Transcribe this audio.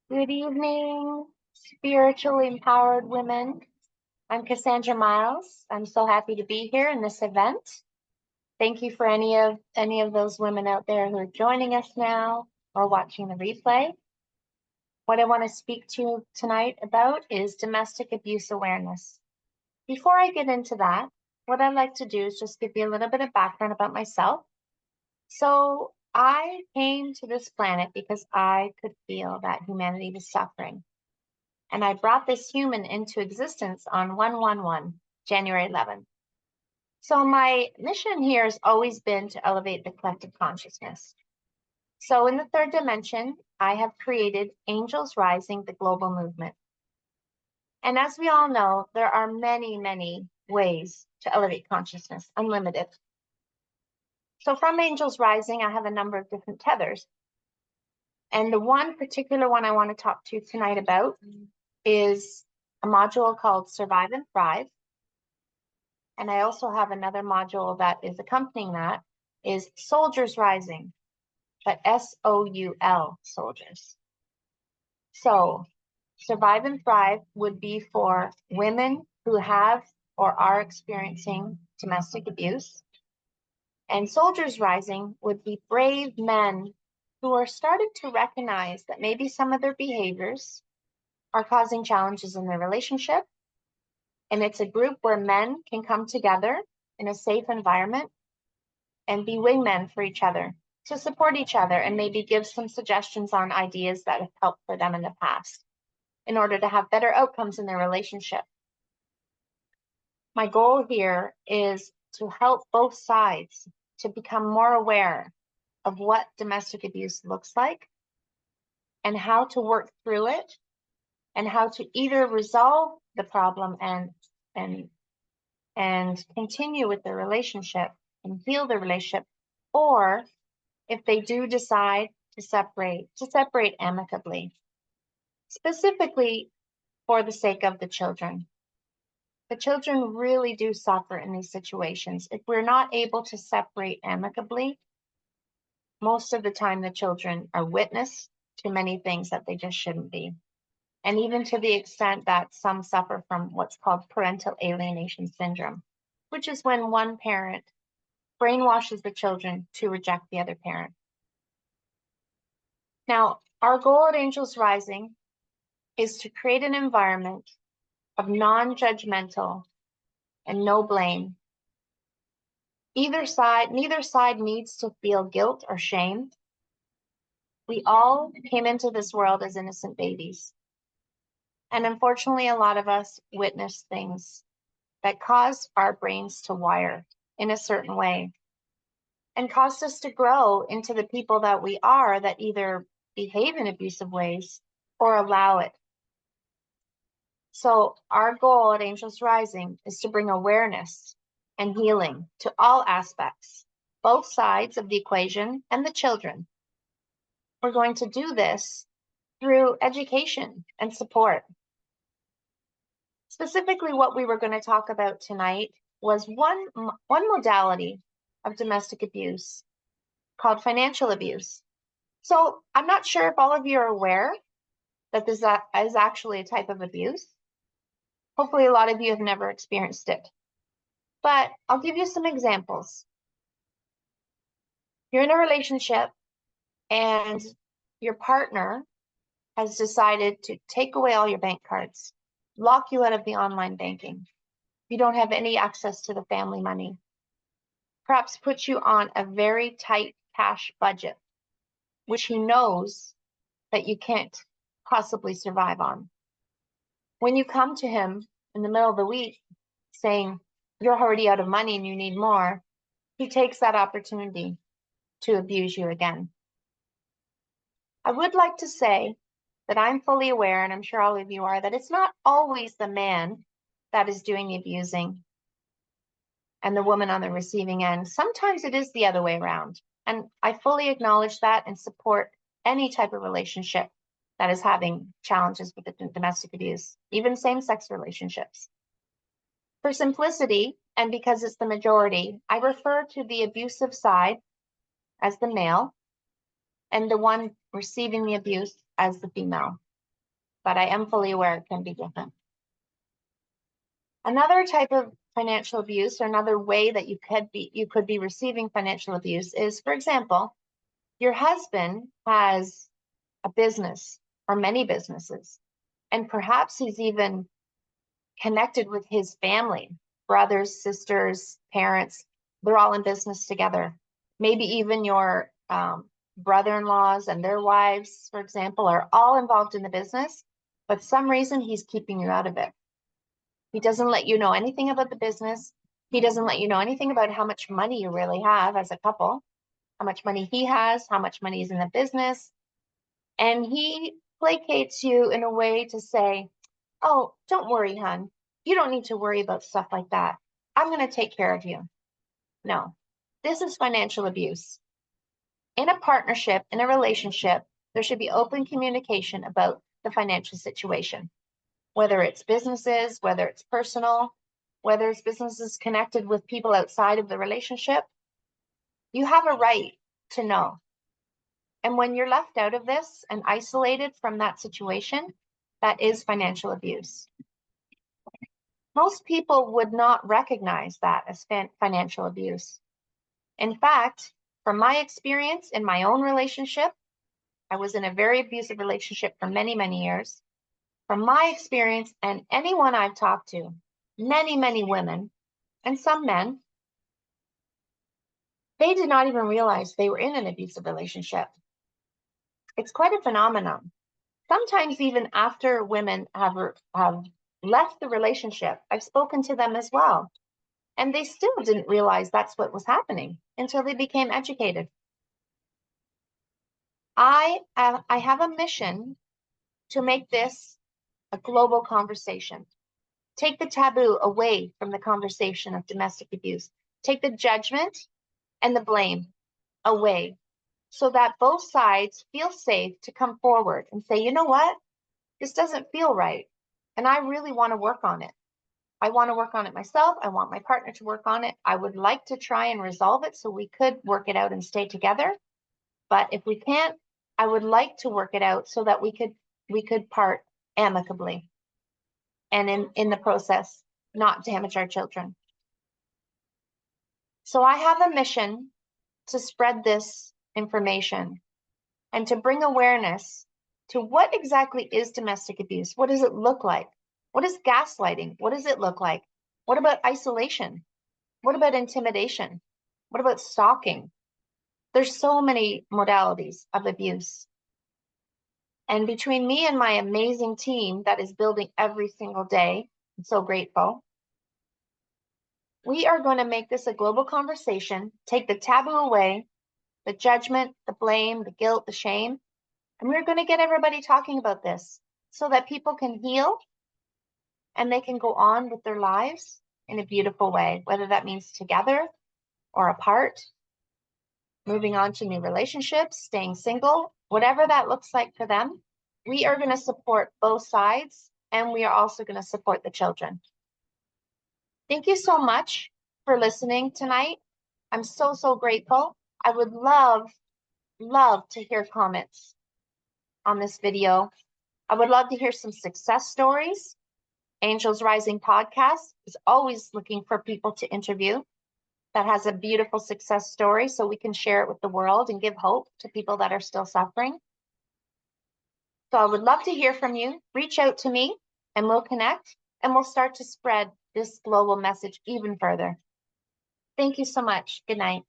Good evening, spiritually empowered women. I'm Cassandra Miles. I'm so happy to be here in this event. Thank you for any of those women out there who are joining us now or watching the replay. What I want to speak to you tonight about is domestic abuse awareness. Before I get into that, what I'd like to do is just give you a little bit of background about myself. So I came to this planet because I could feel that humanity was suffering. And I brought this human into existence on 1/11, January 11th. So my mission here has always been to elevate the collective consciousness. So in the third dimension, I have created Angels Rising, the global movement. And as we all know, there are many, many ways to elevate consciousness, unlimited. So from Angels Rising, I have a number of different tethers. And the one particular one I want to talk to you tonight about is a module called Survive and Thrive. And I also have another module that is accompanying that is Soldiers Rising, but SOUL, soldiers. So Survive and Thrive would be for women who have or are experiencing domestic abuse. And Soldiers Rising would be brave men who are starting to recognize that maybe some of their behaviors are causing challenges in their relationship. And it's a group where men can come together in a safe environment and be wingmen for each other, to support each other and maybe give some suggestions on ideas that have helped for them in the past in order to have better outcomes in their relationship. My goal here is to help both sides to become more aware of what domestic abuse looks like and how to work through it and how to either resolve the problem and continue with the relationship and heal the relationship, or if they do decide to separate amicably, specifically for the sake of the children. The children really do suffer in these situations. If we're not able to separate amicably, most of the time the children are witness to many things that they just shouldn't be. And even to the extent that some suffer from what's called parental alienation syndrome, which is when one parent brainwashes the children to reject the other parent. Now, our goal at Angels Rising is to create an environment of non-judgmental and no blame. Neither side needs to feel guilt or shame. We all came into this world as innocent babies. And unfortunately, a lot of us witness things that cause our brains to wire in a certain way and caused us to grow into the people that we are, that either behave in abusive ways or allow it. So our goal at Angels Rising is to bring awareness and healing to all aspects, both sides of the equation and the children. We're going to do this through education and support. Specifically, what we were going to talk about tonight was one modality of domestic abuse called financial abuse. So I'm not sure if all of you are aware that this is actually a type of abuse. Hopefully a lot of you have never experienced it, but I'll give you some examples. You're in a relationship and your partner has decided to take away all your bank cards, lock you out of the online banking. You don't have any access to the family money. Perhaps put you on a very tight cash budget, which he knows that you can't possibly survive on. When you come to him in the middle of the week saying you're already out of money and you need more, he takes that opportunity to abuse you again. I would like to say that I'm fully aware, and I'm sure all of you are, that it's not always the man that is doing the abusing and the woman on the receiving end. Sometimes it is the other way around. And I fully acknowledge that and support any type of relationship that is having challenges with the domestic abuse, even same-sex relationships. For simplicity, and because it's the majority, I refer to the abusive side as the male and the one receiving the abuse as the female. but I am fully aware it can be different. Another type of financial abuse, or another way that you could be receiving financial abuse is, for example, your husband has a business or many businesses, and perhaps he's even connected with his family, brothers, sisters, parents. They're all in business together. Maybe even your brother-in-laws and their wives, for example, are all involved in the business, but some reason he's keeping you out of it. He doesn't let you know anything about the business. He doesn't let you know anything about how much money you really have as a couple, how much money he has, how much money is in the business. And he placates you in a way to say, oh, don't worry, hon. You don't need to worry about stuff like that. I'm going to take care of you. No, this is financial abuse. In a partnership, in a relationship, there should be open communication about the financial situation, whether it's businesses, whether it's personal, whether it's businesses connected with people outside of the relationship. You have a right to know. And when you're left out of this and isolated from that situation, that is financial abuse. Most people would not recognize that as financial abuse. In fact, from my experience in my own relationship, I was in a very abusive relationship for many, many years. From my experience and anyone I've talked to, many, many women and some men, they did not even realize they were in an abusive relationship. It's quite a phenomenon. Sometimes even after women have left the relationship, I've spoken to them as well, and they still didn't realize that's what was happening until they became educated. I have a mission to make this a global conversation. Take the taboo away from the conversation of domestic abuse. Take the judgment and the blame away so that both sides feel safe to come forward and say, you know what? This doesn't feel right. And I really want to work on it. I want to work on it myself. I want my partner to work on it. I would like to try and resolve it so we could work it out and stay together. But if we can't, I would like to work it out so that we could part amicably and in the process, not damage our children. So I have a mission to spread this information and to bring awareness to what exactly is domestic abuse. What does it look like? What is gaslighting? What does it look like? What about isolation? What about intimidation? What about stalking? There's so many modalities of abuse. And between me and my amazing team that is building every single day, I'm so grateful. We are going to make this a global conversation, take the taboo away, the judgment, the blame, the guilt, the shame, and we're going to get everybody talking about this so that people can heal and they can go on with their lives in a beautiful way, whether that means together or apart, moving on to new relationships, staying single, whatever that looks like for them. We are going to support both sides, and we are also going to support the children. Thank you so much for listening tonight. I'm so, so grateful. I would love to hear comments on this video. I would love to hear some success stories. Angels Rising Podcast is always looking for people to interview that has a beautiful success story so we can share it with the world and give hope to people that are still suffering. So I would love to hear from you. Reach out to me and we'll connect and we'll start to spread this global message even further. Thank you so much. Good night.